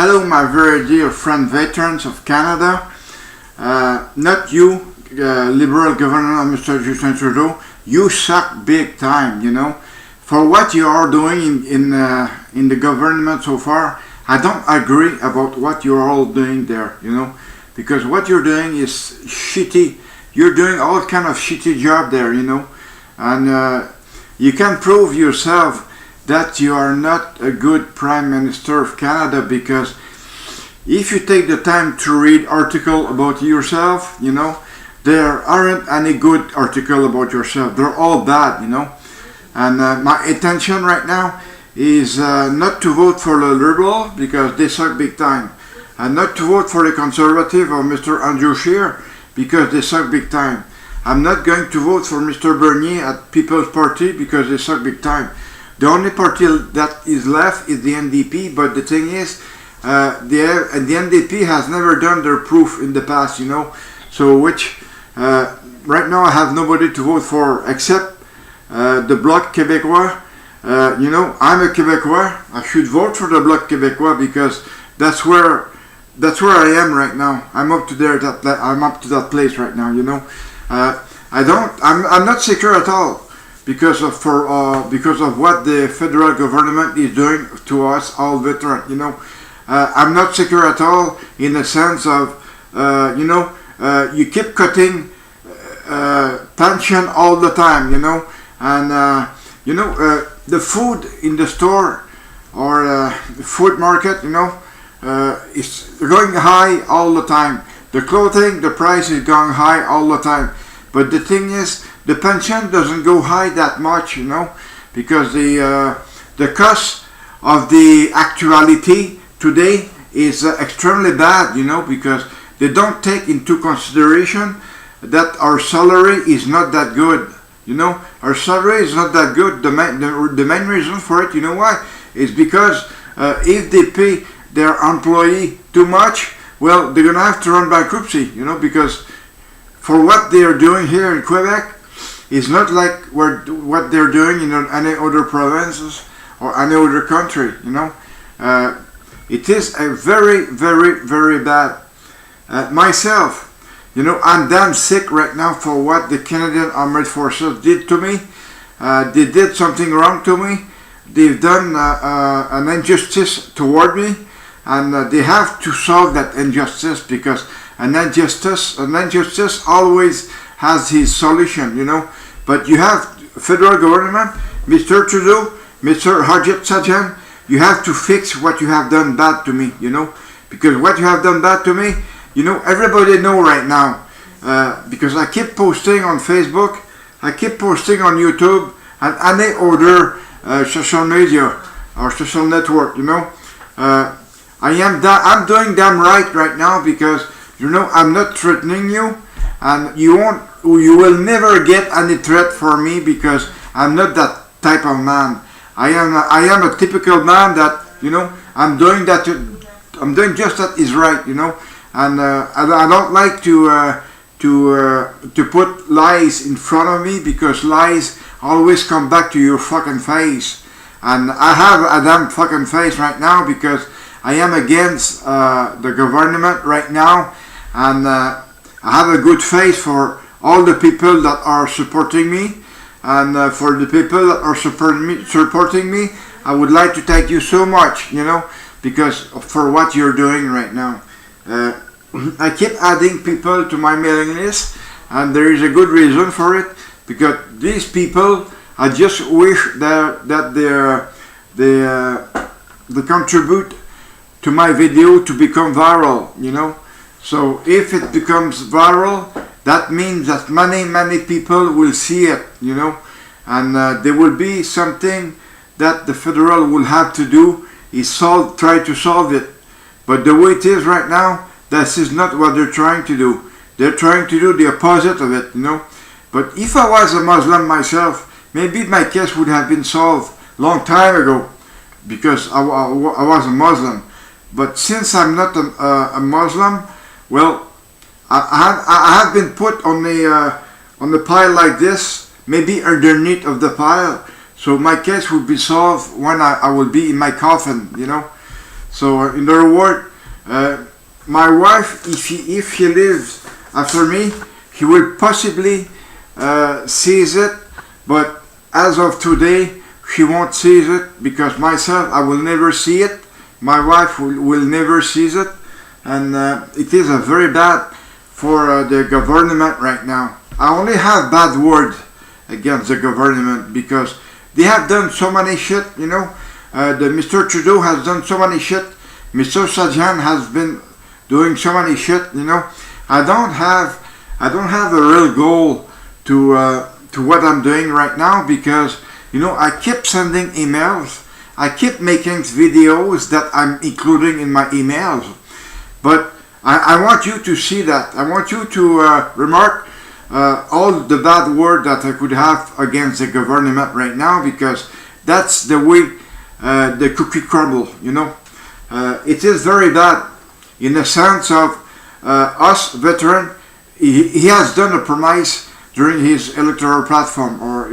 Hello, my very dear friend veterans of Canada. Not you, Liberal Governor Mr. Justin Trudeau. You suck big time, you know. For what you are doing in the government so far, I don't agree about what you're all doing there, you know. Because what you're doing is shitty. You're doing all kind of shitty job there, you know. And you can prove yourself that you are not a good Prime Minister of Canada, because if you take the time to read article about yourself, you know, there aren't any good article about yourself. They're all bad, you know. And my intention right now is not to vote for the Liberal because they suck big time, and not to vote for the Conservative or Mr. Andrew Scheer because they suck big time. I'm not going to vote for Mr. Bernier at People's Party because they suck big time. The only party that is left is the NDP, but the thing is, the NDP has never done their proof in the past, you know. So right now I have nobody to vote for except the Bloc Québécois. You know, I'm a Québécois. I should vote for the Bloc Québécois because that's where I am right now. I'm up to that place right now, you know. I'm not secure at all because of what the federal government is doing to us all veterans, you know. I'm not secure at all in the sense of, you know, you keep cutting pension all the time, you know, and you know, the food in the store or food market, you know, is going high all the time. The clothing, the price is going high all the time. But the thing is, the pension doesn't go high that much, you know, because the cost of the actuality today is extremely bad, you know, because they don't take into consideration that our salary is not that good, you know. Our salary is not that good. The main reason for it, you know why, is because if they pay their employee too much, well, they're gonna have to run bankruptcy, you know, because for what they are doing here in Quebec is not like what they're doing in any other provinces or any other country, you know. It is a very, very, very bad. Myself, you know, I'm damn sick right now for what the Canadian Armed Forces did to me. They did something wrong to me. They've done an injustice toward me, and they have to solve that injustice, because an injustice always has his solution, you know. But you have federal government, Mr. Trudeau, Mr. Harjit Sajjan, you have to fix what you have done bad to me, you know. Because what you have done bad to me, you know, everybody know right now. Because I keep posting on Facebook, I keep posting on YouTube, and any other social media or social network, you know. I'm doing damn right now, because, you know, I'm not threatening you, and you will never get any threat for me, because I'm not that type of man. I am a typical man that, you know, I'm doing just that is right, you know, and I don't like to put lies in front of me, because lies always come back to your fucking face, and I have a damn fucking face right now, because I am against the government right now, and I have a good face for all the people that are supporting me, and for the people that are supporting me, I would like to thank you so much, you know, because for what you're doing right now. I keep adding people to my mailing list, and there is a good reason for it, because these people, I just wish that they contribute to my video to become viral, you know. So if it becomes viral, that means that many people will see it, you know, and there will be something that the federal will have to do is try to solve it. But the way it is right now, this is not what they're trying to do. They're trying to do the opposite of it, you know. But if I was a Muslim myself, maybe my case would have been solved long time ago, because I was a Muslim. But since I'm not a Muslim, well, I have been put on the pile like this, maybe underneath of the pile, so my case will be solved when I will be in my coffin, you know. So in other words, my wife, if she lives after me, he will possibly seize it, but as of today, she won't seize it, because myself, I will never see it. My wife will never seize it, and it is a very bad for the government right now. I only have bad words against the government because they have done so many shit, you know. The Mr. Trudeau has done so many shit. Mr. Sajjan has been doing so many shit, you know. I don't have a real goal to what I'm doing right now, because, you know, I keep sending emails. I keep making videos that I'm including in my emails. But I want you to see that. I want you to remark all the bad word that I could have against the government right now, because that's the way the cookie crumble, you know. It is very bad in the sense of us veteran. He has done a promise during his electoral platform, or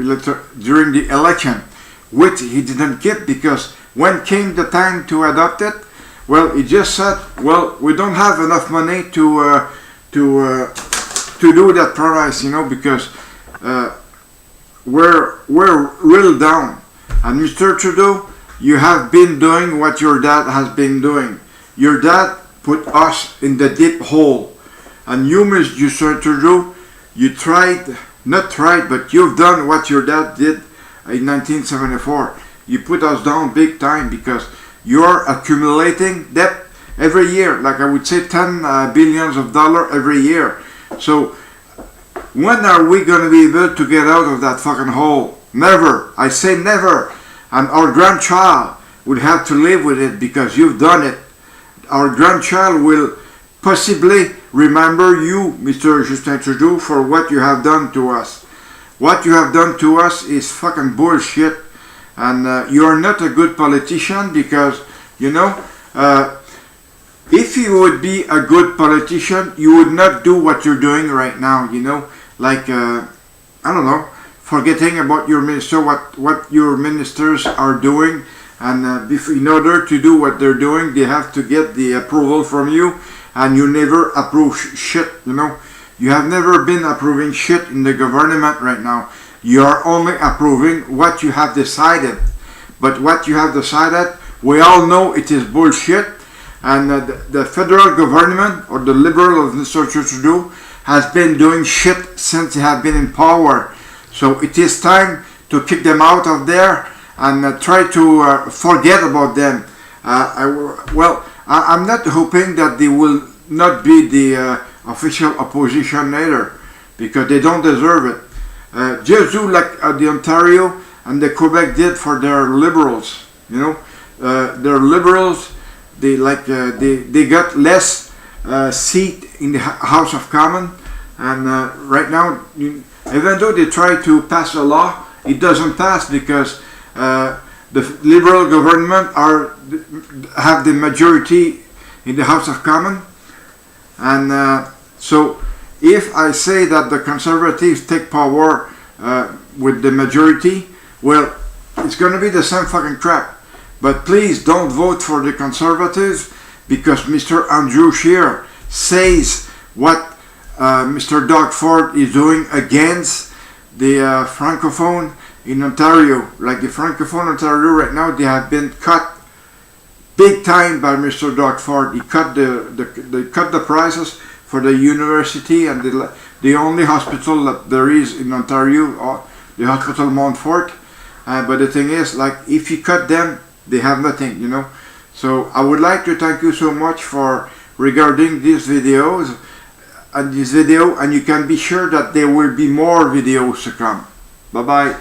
during the election, which he didn't keep, because when came the time to adopt it, well, he just said, well, we don't have enough money to do that promise, you know, because we're real down. And Mr. Trudeau, you have been doing what your dad has been doing. Your dad put us in the deep hole. And you, Mr. Trudeau, but you've done what your dad did in 1974. You put us down big time, because you're accumulating debt every year, like I would say 10 billions of dollars every year. So when are we going to be able to get out of that fucking hole? Never. I say never. And our grandchild would have to live with it, because you've done it. Our grandchild will possibly remember you, Mr. Justin Trudeau, for what you have done to us. What you have done to us is fucking bullshit. And you're not a good politician, because, you know, if you would be a good politician, you would not do what you're doing right now, you know. Like, I don't know, forgetting about your minister, what your ministers are doing. And in order to do what they're doing, they have to get the approval from you. And you never approve shit, you know. You have never been approving shit in the government right now. You are only approving what you have decided. But what you have decided, we all know it is bullshit. And the federal government, or the Liberal of Mr. Trudeau, has been doing shit since they have been in power. So it is time to kick them out of there and try to forget about them. I'm not hoping that they will not be the official opposition either, because they don't deserve it. Just do like the Ontario and the Quebec did for their Liberals. You know, their Liberals, they got less seat in the House of Commons, and right now, even though they try to pass a law, it doesn't pass, because the Liberal government have the majority in the House of Commons. And so if I say that the Conservatives take power with the majority, well, it's going to be the same fucking crap. But please don't vote for the Conservatives, because Mr. Andrew Scheer says what Mr. Doug Ford is doing against the Francophone in Ontario. Like the Francophone Ontario right now, they have been cut big time by Mr. Doug Ford. He cut the prices for the university and the only hospital that there is in Ontario, the Hospital Montfort. But the thing is, like, if you cut them, they have nothing, you know. So I would like to thank you so much for regarding these videos and this video, and you can be sure that there will be more videos to come. Bye bye.